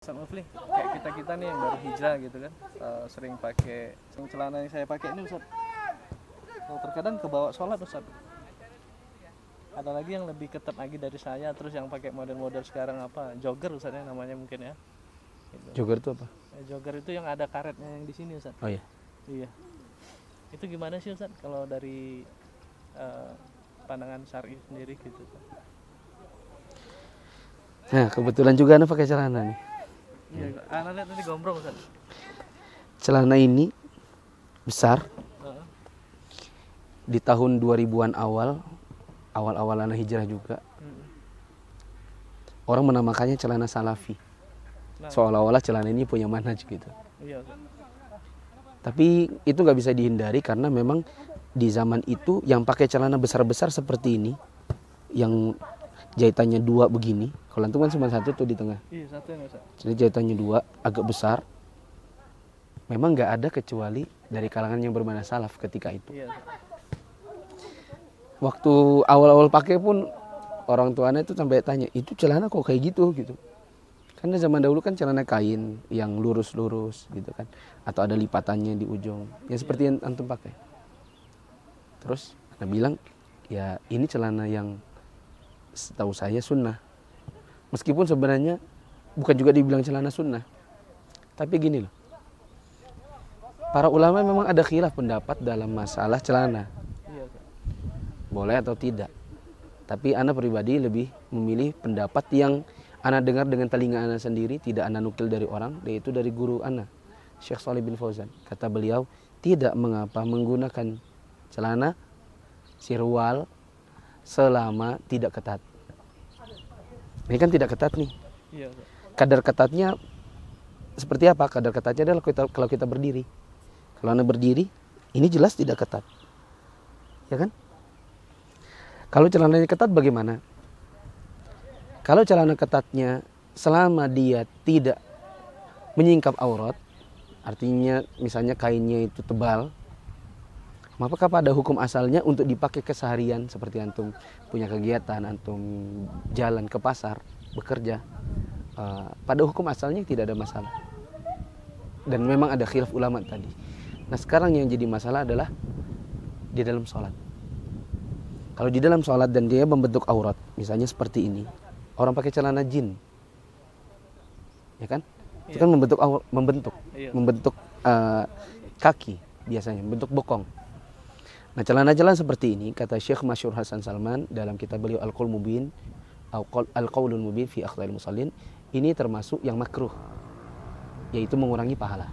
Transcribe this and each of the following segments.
Ustaz Mufli, kayak kita nih yang baru hijrah gitu kan, sering pakai celana yang saya pakai ini Ustaz. Terkadang kebawa sholat Ustaz. Ada lagi yang lebih ketat lagi dari saya, terus yang pakai model-model sekarang apa, jogger Ustaz ya namanya mungkin ya. Gitu. Jogger itu apa? Jogger itu yang ada karetnya yang di sini Ustaz. Oh iya. Iya. Itu gimana sih Ustaz kalau dari pandangan syar'i sendiri gitu Ustaz? Nah, kebetulan juga Anda pakai celana nih. Iya, anak lihat tadi gombrong Ustaz. Celana ini besar. Heeh. Di tahun 2000-an awal-awal anak hijrah juga. Orang menamakannya celana salafi. Nah, Seolah-olah celana ini punya manhaj gitu. iya Ustaz. Tapi itu nggak bisa dihindari karena memang di zaman itu yang pakai celana besar-besar seperti ini, yang jahitannya dua begini. Kalau itu kan cuma satu tuh di tengah. Iya, satu yang Ustaz. Jadi jahitannya dua, agak besar. Memang nggak ada kecuali dari kalangan yang bermana salaf ketika itu. Iya Ustaz. Waktu awal-awal pakai pun orang tuanya itu sampai tanya, itu celana kok kayak gitu gitu. Karena zaman dahulu kan celana kain yang lurus-lurus gitu kan, atau ada lipatannya di ujung, ya seperti yang antum pakai. Terus Anda bilang, ya ini celana yang setahu saya sunnah. Meskipun sebenarnya bukan juga dibilang celana sunnah. Tapi gini loh, para ulama memang ada khilaf pendapat dalam masalah celana. Iya Ustaz. Boleh atau tidak. Tapi Ana pribadi lebih memilih pendapat yang Ana dengar dengan telinga Ana sendiri, tidak Ana nukil dari orang, yaitu dari guru Ana, Syekh Shalih bin Fauzan. Kata beliau, tidak mengapa menggunakan celana sirwal selama tidak ketat. Ini kan tidak ketat nih. Iya Ustaz. Kadar ketatnya seperti apa? Kadar ketatnya adalah kalau kita berdiri. Kalau Anda berdiri, ini jelas tidak ketat. Ya kan? Kalau celananya ketat bagaimana? Kalau celana ketatnya selama dia tidak menyingkap aurat, artinya misalnya kainnya itu tebal, maka pada hukum asalnya untuk dipakai keseharian seperti antum punya kegiatan, antum jalan ke pasar, bekerja, pada hukum asalnya tidak ada masalah. Dan memang ada khilaf ulama tadi. Nah sekarang yang jadi masalah adalah di dalam sholat. Kalau di dalam sholat dan dia membentuk aurat, misalnya seperti ini, orang pakai celana jin, ya kan? Itu kan membentuk kaki biasanya, membentuk bokong. Nah celana-celana seperti ini, kata Syekh Masyhur Hasan Salman dalam kitab beliau Al-Qaulul Mubin, Al-Qaulul Mubin fi Akhlaqil Musallin, ini termasuk yang makruh, yaitu mengurangi pahala.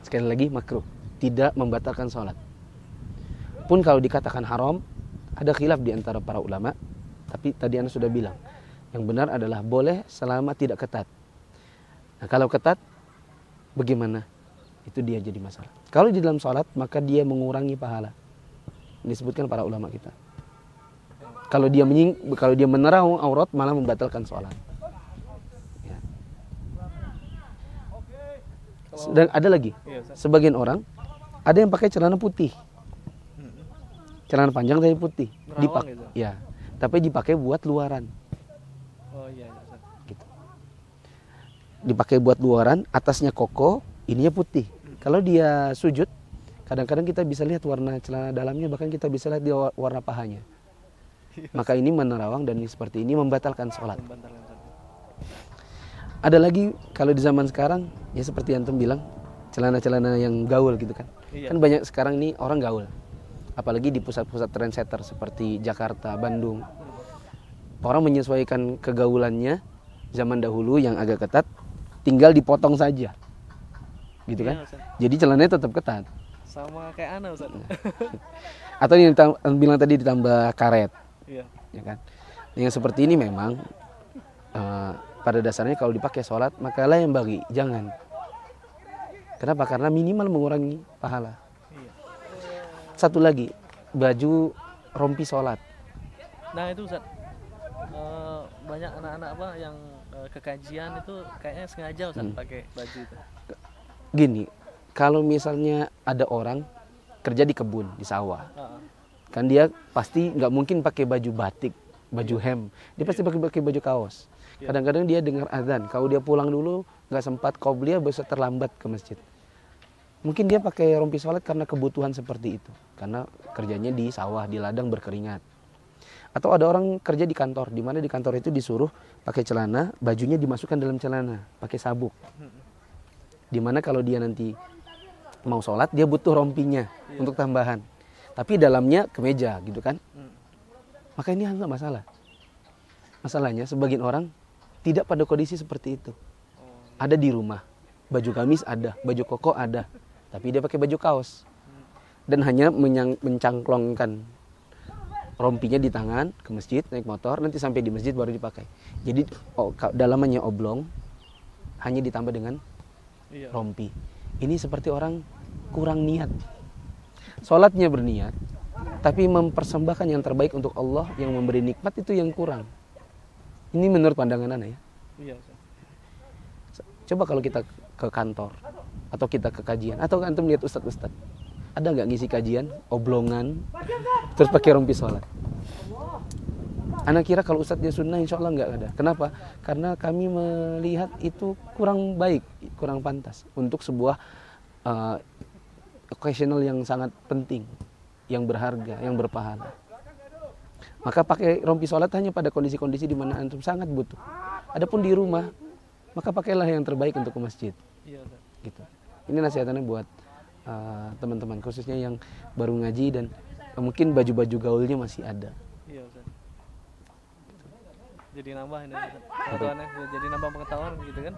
Sekali lagi makruh, tidak membatalkan sholat. Pun kalau dikatakan haram, ada khilaf di antara para ulama. Tapi tadi Anda sudah bilang, yang benar adalah boleh selama tidak ketat. Nah kalau ketat, bagaimana? Itu dia jadi masalah. Kalau di dalam sholat, maka dia mengurangi pahala. Disebutkan para ulama kita. Kalau dia menerang aurat, malah membatalkan sholat. Ya. Dan ada lagi, sebagian orang ada yang pakai celana putih, celana panjang tapi putih, Gitu. Ya, tapi dipakai buat luaran. Oh iya Ustaz. Gitu. Dipakai buat luaran, atasnya koko, ininya putih. Kalau dia sujud, kadang-kadang kita bisa lihat warna celana dalamnya, bahkan kita bisa lihat di warna pahanya. Maka ini menerawang dan seperti ini membatalkan sholat. Ada lagi kalau di zaman sekarang, ya seperti antum bilang, celana-celana yang gaul gitu kan. Iya. Kan banyak sekarang ini orang gaul. Apalagi di pusat-pusat trendsetter seperti Jakarta, Bandung. Orang menyesuaikan kegaulannya zaman dahulu yang agak ketat, tinggal dipotong saja. Gitu kan? Iya, Ustaz. Jadi celananya tetap ketat. Sama kayak Ana Ustaz. Atau yang bilang tadi ditambah karet. Iya. Ya kan? Yang seperti ini memang pada dasarnya kalau dipakai sholat maka lah yang bagi, jangan. Kenapa? Karena minimal mengurangi pahala. Iya. Satu lagi, baju rompi sholat. Nah itu Ustaz, banyak anak-anak apa yang ke kajian itu kayaknya sengaja Ustaz pakai baju itu. Gini, kalau misalnya ada orang kerja di kebun, di sawah, kan dia pasti nggak mungkin pakai baju batik, baju hem, dia pasti pakai baju kaos. Iya. Kadang-kadang dia dengar azan, kalau dia pulang dulu nggak sempat qobliyah, bisa terlambat ke masjid. Mungkin dia pakai rompi sholat karena kebutuhan seperti itu, karena kerjanya di sawah, di ladang berkeringat. Atau ada orang kerja di kantor, di mana di kantor itu disuruh pakai celana, bajunya dimasukkan dalam celana, pakai sabuk. Di mana kalau dia nanti mau sholat, dia butuh rompinya untuk tambahan. Tapi dalamnya kemeja gitu kan. Maka ini nggak masalah. Masalahnya sebagian orang tidak pada kondisi seperti itu. Ada di rumah, baju gamis ada, baju koko ada, tapi dia pakai baju kaos. Dan hanya mencangklongkan rompinya di tangan ke masjid, naik motor, nanti sampai di masjid baru dipakai. Jadi dalamannya oblong, hanya ditambah dengan rompi. Ini seperti orang kurang niat. Sholatnya berniat, tapi mempersembahkan yang terbaik untuk Allah yang memberi nikmat itu yang kurang. Ini menurut pandangan Ana ya. Iya. Coba kalau kita ke kantor, atau kita ke kajian, atau antum lihat ustadz-ustadz, ada nggak ngisi kajian, oblongan, terus pakai rompi sholat? Anak kira kalau ustadznya sunnah insya Allah nggak ada. Kenapa? Karena kami melihat itu kurang baik, kurang pantas untuk sebuah occasional yang sangat penting, yang berharga, yang berpahala. Maka pakai rompi sholat hanya pada kondisi-kondisi di mana antum sangat butuh. Adapun di rumah, maka pakailah yang terbaik untuk ke masjid. Iya. Gitu. Ini nasihatannya buat teman-teman, khususnya yang baru ngaji dan mungkin baju-baju gaulnya masih ada. Iya, Ustaz. Jadi nambah ini pengetahuannya, jadi nambah pengetahuan gitu kan.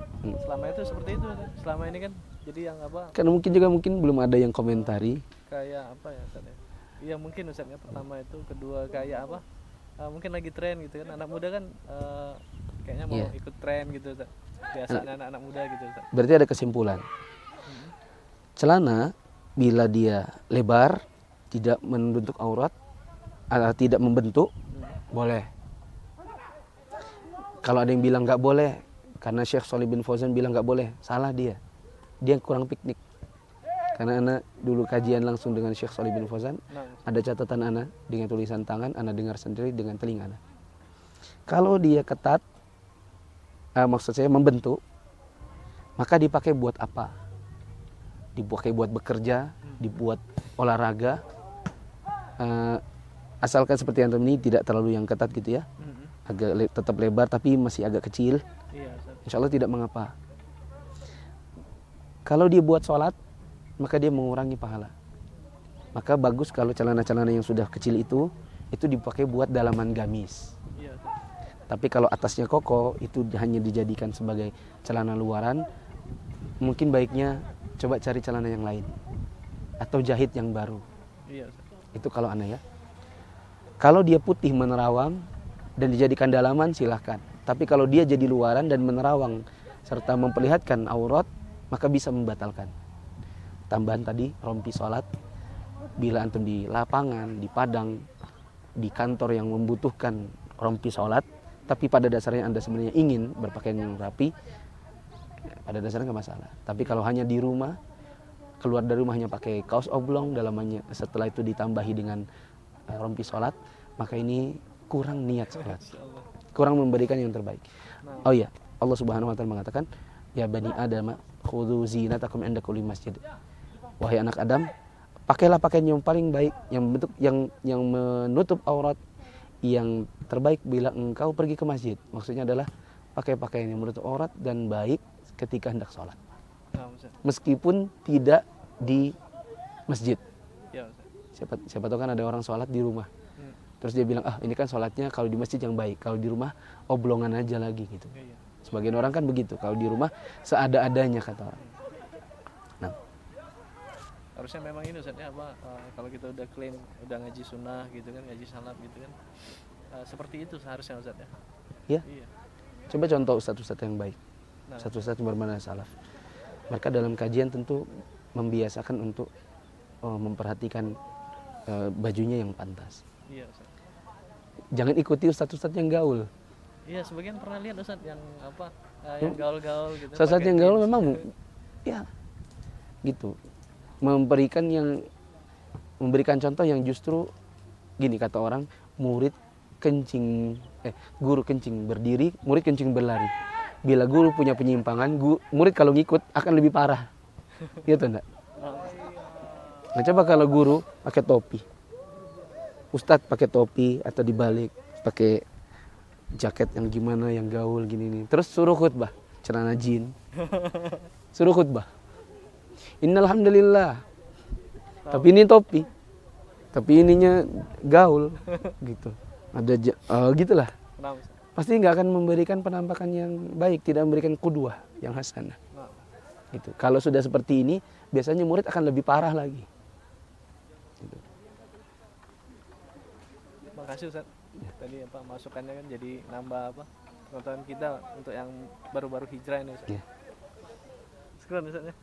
Selama itu seperti itu, Ustaz. Selama ini kan jadi yang apa? Karena mungkin belum ada yang komentari. Kayak apa ya, Ustaz ya? Iya mungkin Ustaz ya, pertama itu, kedua kayak apa? Mungkin lagi tren gitu kan. Anak muda kan kayaknya mau ikut tren gitu, Ustaz. Biasanya anak-anak muda gitu, Ustaz. Berarti ada kesimpulan. Celana bila dia lebar, tidak membentuk aurat, tidak membentuk, boleh. Kalau ada yang bilang nggak boleh, karena Syekh Shalih bin Fauzan bilang nggak boleh, salah dia. Dia kurang piknik. Karena anak dulu kajian langsung dengan Syekh Shalih bin Fauzan, ada catatan anak dengan tulisan tangan, anak dengar sendiri dengan telinga anak. Kalau dia ketat, maksud saya membentuk, maka dipakai buat apa? Dipakai buat bekerja, dibuat olahraga, asalkan seperti yang ini tidak terlalu yang ketat gitu ya, agak tetap lebar tapi masih agak kecil, insya Allah tidak mengapa. Kalau dia buat sholat, maka dia mengurangi pahala. Maka bagus kalau celana-celana yang sudah kecil itu dipakai buat dalaman gamis. Tapi kalau atasnya koko, itu hanya dijadikan sebagai celana luaran, mungkin baiknya coba cari celana yang lain atau jahit yang baru. Itu kalau Ana ya. Kalau dia putih menerawang dan dijadikan dalaman silahkan. Tapi kalau dia jadi luaran dan menerawang serta memperlihatkan aurat, maka bisa membatalkan. Tambahan tadi rompi sholat, bila antum di lapangan, di padang, di kantor yang membutuhkan rompi sholat, tapi pada dasarnya Anda sebenarnya ingin berpakaian yang rapi, pada dasarnya nggak masalah. Tapi kalau hanya di rumah, keluar dari rumah hanya pakai kaos oblong, dalamannya setelah itu ditambahi dengan rompi sholat, maka ini kurang niat sholat, kurang memberikan yang terbaik. Oh iya, Allah Subhanahu Wa Taala mengatakan, ya bani Adam, khudhu zinatakum inda kulli masjid. Wahai anak Adam, pakailah pakaian yang paling baik, yang bentuk yang menutup aurat, yang terbaik bila engkau pergi ke masjid. Maksudnya adalah pakai pakaian yang menutup aurat dan baik ketika hendak sholat. Meskipun tidak di masjid. Siapa tahu kan ada orang sholat di rumah. Terus dia bilang, ini kan sholatnya kalau di masjid yang baik, kalau di rumah oblongan aja lagi gitu. Sebagian orang kan begitu, kalau di rumah seada-adanya kata orang. Nah, harusnya memang ini Ustaz ya, kalau kita udah klaim udah ngaji sunnah gitu kan, ngaji salaf gitu kan, seperti itu seharusnya Ustaz ya. Iya. Coba contoh ustadz-ustadz yang baik, ustadz-ustadz yang bermanhaj salaf. Mereka dalam kajian tentu membiasakan untuk memperhatikan bajunya yang pantas. Iya Ustaz. Jangan ikuti ustadz-ustadz yang gaul. Iya, sebagian pernah lihat Ustaz yang apa, yang gaul-gaul gitu. Ustadz yang gaul memang ya gitu. Memberikan contoh yang justru gini kata orang, murid guru kencing berdiri, murid kencing berlari. Bila guru punya penyimpangan, murid kalau ngikut akan lebih parah. Gitu enggak? Nah, coba kalau guru pakai topi, ustadz pakai topi atau dibalik pakai jaket yang gimana, yang gaul gini nih, terus suruh khutbah celana jin, suruh khutbah innalhamdulillah, tapi ini topi, tapi ininya gaul gitu, ada gitulah. Kenapa, Ustaz? Pasti nggak akan memberikan penampakan yang baik, tidak memberikan qudwah yang hasanah. Gitu. Kalau sudah seperti ini, biasanya murid akan lebih parah lagi. Gitu. Makasih Ustaz. Tadi masukannya kan jadi nambah pengetahuan kita untuk yang baru-baru hijrah ini Ustaz. Ya. Sekian Ustaz ya.